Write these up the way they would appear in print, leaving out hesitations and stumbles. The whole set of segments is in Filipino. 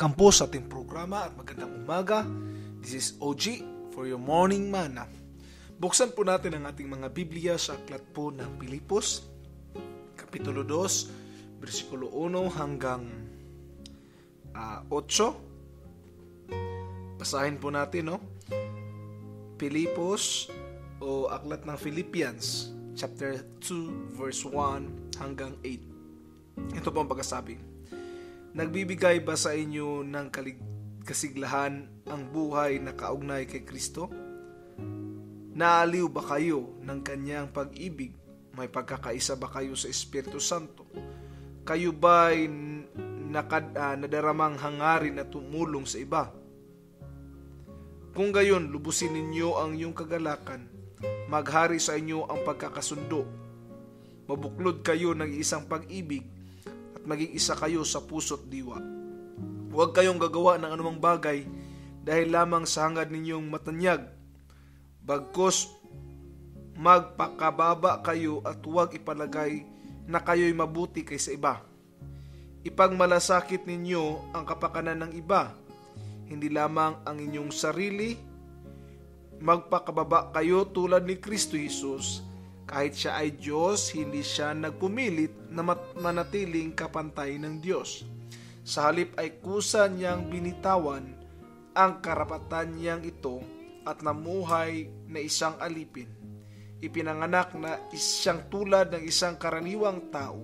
Welcome po sa ating programa at magandang umaga. This is OG for your morning manna. Buksan po natin ang ating mga Biblia sa aklat po ng Pilipos, Kapitulo 2, versikulo 1 hanggang 8. Basahin po natin, Pilipos o aklat ng Philippians, chapter 2, verse 1 hanggang 8. Ito po ang pagkasabi. Nagbibigay ba sa inyo ng kasiglahan ang buhay na kaugnay kay Kristo? Naaliw ba kayo ng kanyang pag-ibig? May pagkakaisa ba kayo sa Espiritu Santo? Kayo ba'y nadaramang hangarin na tumulong sa iba? Kung gayon, lubusin ninyo ang iyong kagalakan. Maghari sa inyo ang pagkakasundo. Mabuklod kayo ng isang pag-ibig maging isa kayo sa puso't diwa. Huwag kayong gagawa ng anumang bagay dahil lamang sa hangad ninyong matanyag. Bagkus magpakababa kayo at huwag ipalagay na kayo'y mabuti kaysa iba. Ipagmalasakit ninyo ang kapakanan ng iba, hindi lamang ang inyong sarili. Magpakababa kayo tulad ni Kristo Jesus. Kahit siya ay Diyos, hindi siya nagpumilit na manatiling kapantay ng Diyos. Sa halip ay kusa niyang binitawan ang karapatan niyang ito at namuhay na isang alipin. Ipinanganak na siyang tulad ng isang karaniwang tao.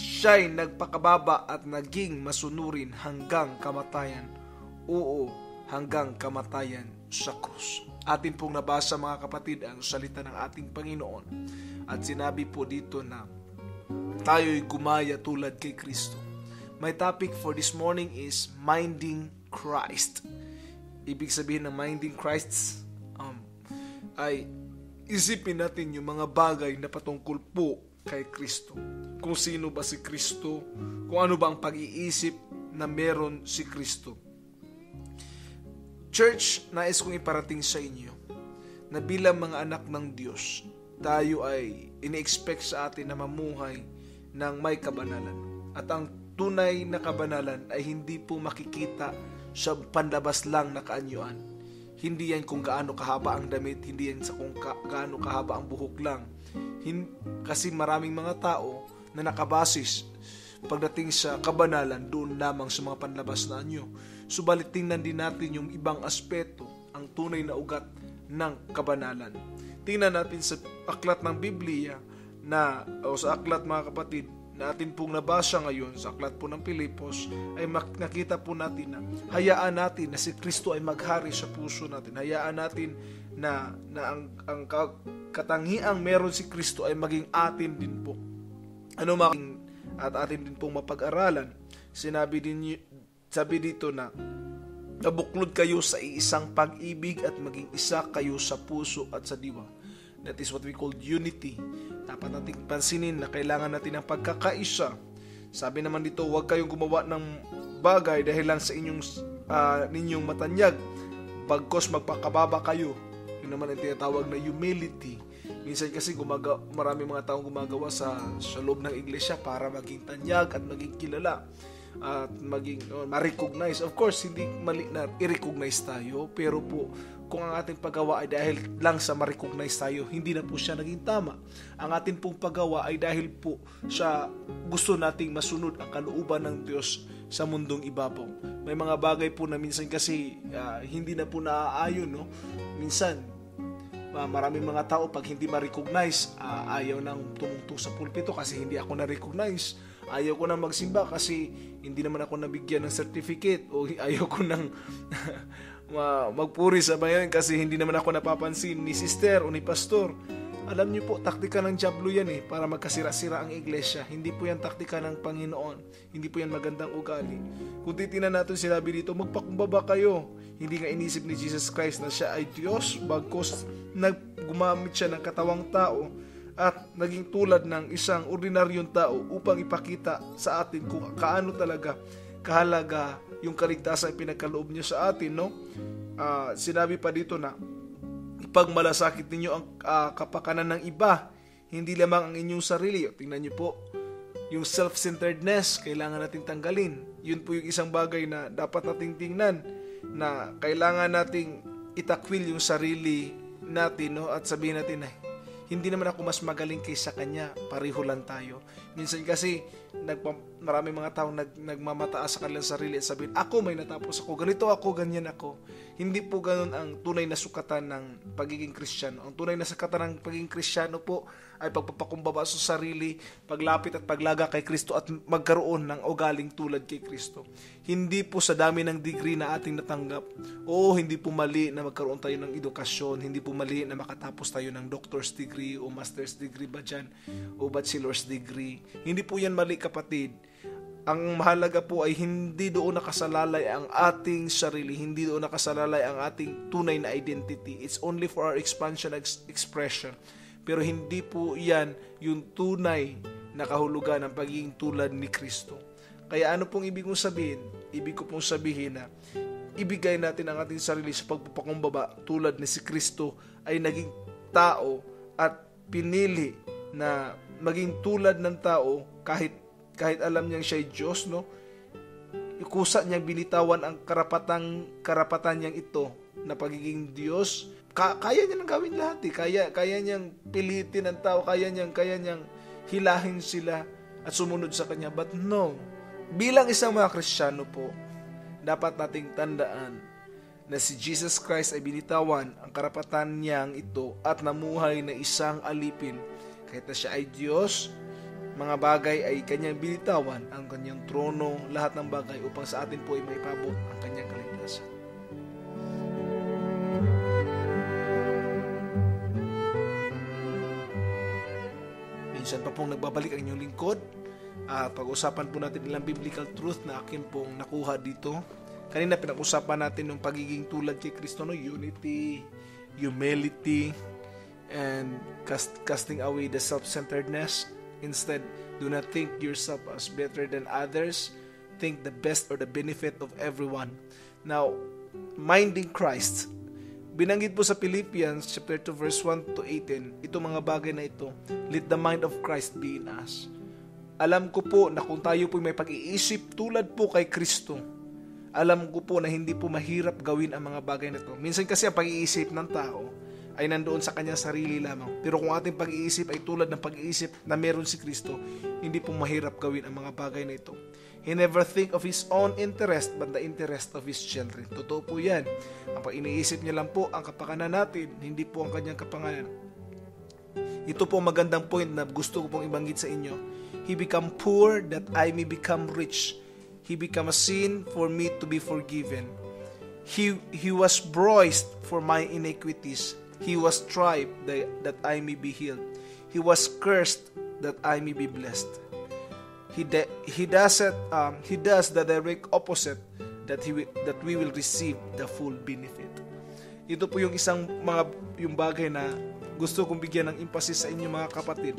Siya'y nagpakababa at naging masunurin hanggang kamatayan. Oo, hanggang kamatayan sa krus. Atin pong nabasa mga kapatid ang salita ng ating Panginoon at sinabi po dito na tayo'y gumaya tulad kay Kristo. My topic for this morning is minding Christ. Ibig sabihin ng minding Christ ay isipin natin yung mga bagay na patungkol po kay Kristo. Kung sino ba si Kristo, kung ano ba ang pag-iisip na meron si Kristo. Church, nais kong iparating sa inyo na bilang mga anak ng Diyos, tayo ay ini-expect sa atin na mamuhay ng may kabanalan. At ang tunay na kabanalan ay hindi po makikita sa panlabas lang na kaanyuan. Hindi yan kung gaano kahaba ang damit, hindi yan sa kung gaano kahaba ang buhok lang. Kasi maraming mga tao na nakabasis pagdating sa kabanalan doon lamang sa mga panlabas na anyo. Subalit tingnan din natin yung ibang aspeto, ang tunay na ugat ng kabanalan. Tingnan natin sa aklat ng Biblia o sa aklat mga kapatid na atin pong nabasa ngayon sa aklat po ng Pilipos ay nakita po natin na hayaan natin na si Kristo ay maghari sa puso natin. Hayaan natin na ang katangiang meron si Kristo ay maging atin din po. At atin din pong mapag-aralan. Sabi dito na nabuklod kayo sa isang pag-ibig at maging isa kayo sa puso at sa diwa. That is what we call unity. Dapat nating pansinin na kailangan natin ng pagkakaisa. Sabi naman dito, huwag kayong gumawa ng bagay dahil lang sa ninyong matanyag. Bagkos magpakababa kayo. Yun naman ang tinatawag na humility. Minsan kasi marami mga taong gumagawa sa loob ng iglesia para maging tanyag at maging kilala at maging ma-recognize. Of course, hindi mali na i-recognize tayo, pero po kung ang ating paggawa ay dahil lang sa ma-recognize tayo, hindi na po siya naging tama. Ang ating pong paggawa ay dahil po sa gusto nating masunod ang kalooban ng Diyos sa mundong ibabaw. May mga bagay po na minsan kasi hindi na po naaayon, Minsan maraming mga tao pag hindi ma-recognize, ayaw nang tumungtong sa pulpito kasi hindi ako na-recognize. Ayaw ko nang magsimba kasi hindi naman ako nabigyan ng certificate, o ayaw ko nang magpuri sa bayan kasi hindi naman ako napapansin ni sister o ni pastor. Alam niyo po, taktika ng diablo yan para magkasira-sira ang iglesia. Hindi po yan taktika ng Panginoon. Hindi po yan magandang ugali. Kung titingnan natin sinabi dito, magpakumbaba kayo. Hindi nga inisip ni Jesus Christ na siya ay Diyos, bagkus gumamit siya ng katawang tao at naging tulad ng isang ordinaryong tao upang ipakita sa atin kung kaano talaga kahalaga yung kaligtasan pinagkaloob niya sa atin, Sinabi pa dito na ipagmalasakit ninyo ang kapakanan ng iba, hindi lamang ang inyong sarili. Tingnan niyo po, Yung self-centeredness, kailangan nating tanggalin. Yun po yung isang bagay na dapat nating tingnan, na kailangan nating itakwil yung sarili natin, no? At sabihin natin, ay, hindi naman ako mas magaling kaysa kanya, pareho lang tayo. Minsan kasi marami mga taong nagmamataas sa kanilang sarili at sabihin, ako may natapos ako, ganito ako, ganyan ako. Hindi po ganun ang tunay na sukatan ng pagiging Kristiyano. Ang tunay na sukatan ng pagiging Kristiyano po ay pagpapakumbaba sa sarili, paglapit at paglaga kay Kristo at magkaroon ng ugaling tulad kay Kristo. Hindi po sa dami ng degree na ating natanggap. Oo, hindi po mali na magkaroon tayo ng edukasyon, hindi po mali na makatapos tayo ng doctor's degree o master's degree ba dyan, o bachelor's degree. Hindi po yan mali, kapatid. Ang mahalaga po ay hindi doon nakasalalay ang ating sarili, hindi doon nakasalalay ang ating tunay na identity. It's only for our expansion expression. Pero hindi po yan yung tunay na kahulugan ng pagiging tulad ni Kristo. Kaya ano pong ibig kong sabihin? Ibig ko pong sabihin na ibigay natin ang ating sarili sa pagpapakumbaba tulad ni si Kristo ay naging tao at pinili na maging tulad ng tao kahit alam niyang siya'y Diyos, no? Kusa niyang binitawan ang karapatan niyang ito na pagiging Diyos. Kaya niya nang gawin lahat, eh. Kaya niyang pilitin ang tao, kaya niyang hilahin sila at sumunod sa kanya. But no, bilang isang mga Kristiyano po, dapat nating tandaan na si Jesus Christ ay binitawan ang karapatan niyang ito at namuhay na isang alipin. Kahit na siya ay Diyos, mga bagay ay kanyang binitawan, ang kanyang trono, lahat ng bagay upang sa atin po ay maipabot ang kanyang kaligtasan. Minsan pa pong nagbabalik ang inyong lingkod at pag-usapan po natin ilang biblical truth na akin pong nakuha dito. Kanina pinag-usapan natin yung pagiging tulad kay Kristo, no? Unity, humility, and casting away the self-centeredness. Instead, do not think yourself as better than others. Think the best or the benefit of everyone. Now, minding Christ. Binanggit po sa Philippians chapter 2 verse 1 to 18, ito mga bagay na ito, let the mind of Christ be in us. Alam ko po na kung tayo po may pag-iisip tulad po kay Kristo, alam ko po na hindi po mahirap gawin ang mga bagay na ito. Minsan kasi ang pag-iisip ng tao ay nandoon sa kanyang sarili lamang. Pero kung ating pag-iisip ay tulad ng pag-iisip na meron si Kristo, hindi po mahirap gawin ang mga bagay na ito. He never think of his own interest but the interest of his children. Totoo po yan. Ang pag-iniisip niya lang po ang kapakanan natin, hindi po ang kanyang kapangalan. Ito po magandang point na gusto ko pong ibanggit sa inyo. He became poor that I may become rich. He became a sin for me to be forgiven. He was bruised for my iniquities. He was striped that I may be healed. He was cursed that I may be blessed. He does the direct opposite that we will receive the full benefit. Ito po yung yung bagay na gusto kong bigyan ng emphasis sa inyo mga kapatid.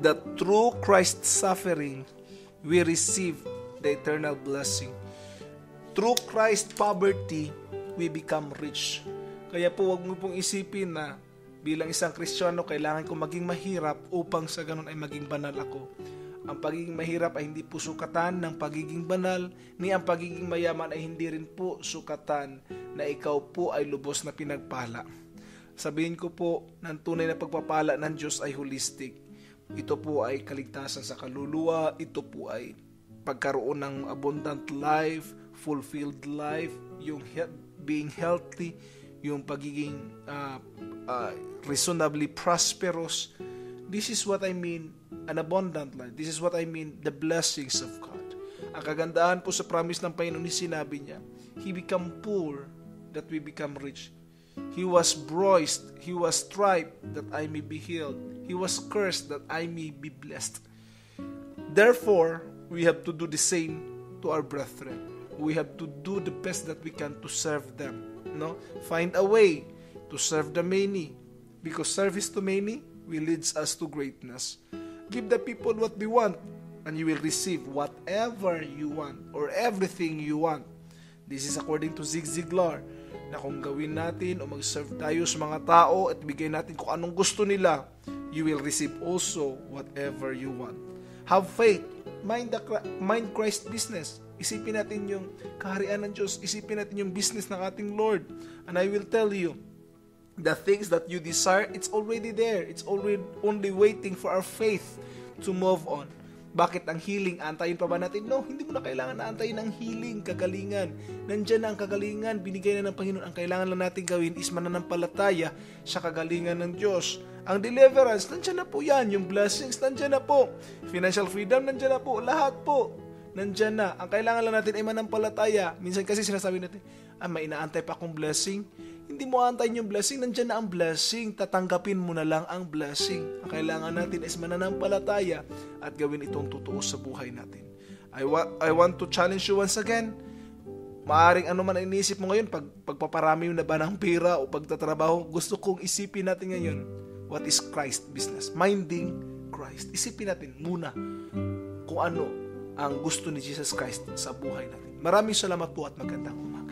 That through Christ's suffering, we receive the eternal blessing. Through Christ's poverty, we become rich. Kaya po wag mo pong isipin na bilang isang Kristiyano, kailangan ko maging mahirap upang sa ganun ay maging banal ako. Ang pagiging mahirap ay hindi po sukatan ng pagiging banal, ni ang pagiging mayaman ay hindi rin po sukatan na ikaw po ay lubos na pinagpala. Sabihin ko po, ng tunay na pagpapala ng Diyos ay holistic. Ito po ay kaligtasan sa kaluluwa, ito po ay pagkaroon ng abundant life, fulfilled life, yung being healthy, yung pagiging reasonably prosperous. This is what I mean, an abundant life. This is what I mean, the blessings of God. Ang kagandahan po sa promise ng Panginoon, sinabi niya, He became poor that we become rich. He was bruised, He was striped that I may be healed. He was cursed that I may be blessed. Therefore, we have to do the same to our brethren. We have to do the best that we can to serve them. No? Find a way to serve the many. Because service to many will leads us to greatness. Give the people what they want, and you will receive whatever you want or everything you want. This is according to Zig Ziglar, na kung gawin natin o mag-serve tayo sa mga tao at bigay natin kung anong gusto nila, you will receive also whatever you want. Have faith. Mind Christ business. Isipin natin yung kaharian ng Diyos. Isipin natin yung business ng ating Lord. And I will tell you, the things that you desire, it's already there. It's already only waiting for our faith to move on. Bakit ang healing? Antayin pa ba natin? No, hindi mo na kailangan na antayin ang healing, kagalingan. Nandyan na ang kagalingan, binigay na ng Panginoon. Ang kailangan lang natin gawin is mananampalataya sa kagalingan ng Diyos. Ang deliverance, nandyan na po yan. Yung blessings, nandyan na po. Financial freedom, nandyan na po. Lahat po, nandyan na. Ang kailangan lang natin ay manampalataya. Minsan kasi sinasabi natin, may inaantay pa akong blessing. Hindi mo antayin yung blessing, nandyan na ang blessing. Tatanggapin mo na lang ang blessing. Ang kailangan natin is mananampalataya at gawin itong totoo sa buhay natin. I want to challenge you once again. Maaring ano man ang iniisip mo ngayon, pagpaparami mo na ba ng pera o pagtatrabaho, gusto kong isipin natin ngayon, what is Christ business? Minding Christ. Isipin natin muna kung ano ang gusto ni Jesus Christ sa buhay natin. Maraming salamat po at magandang umaga.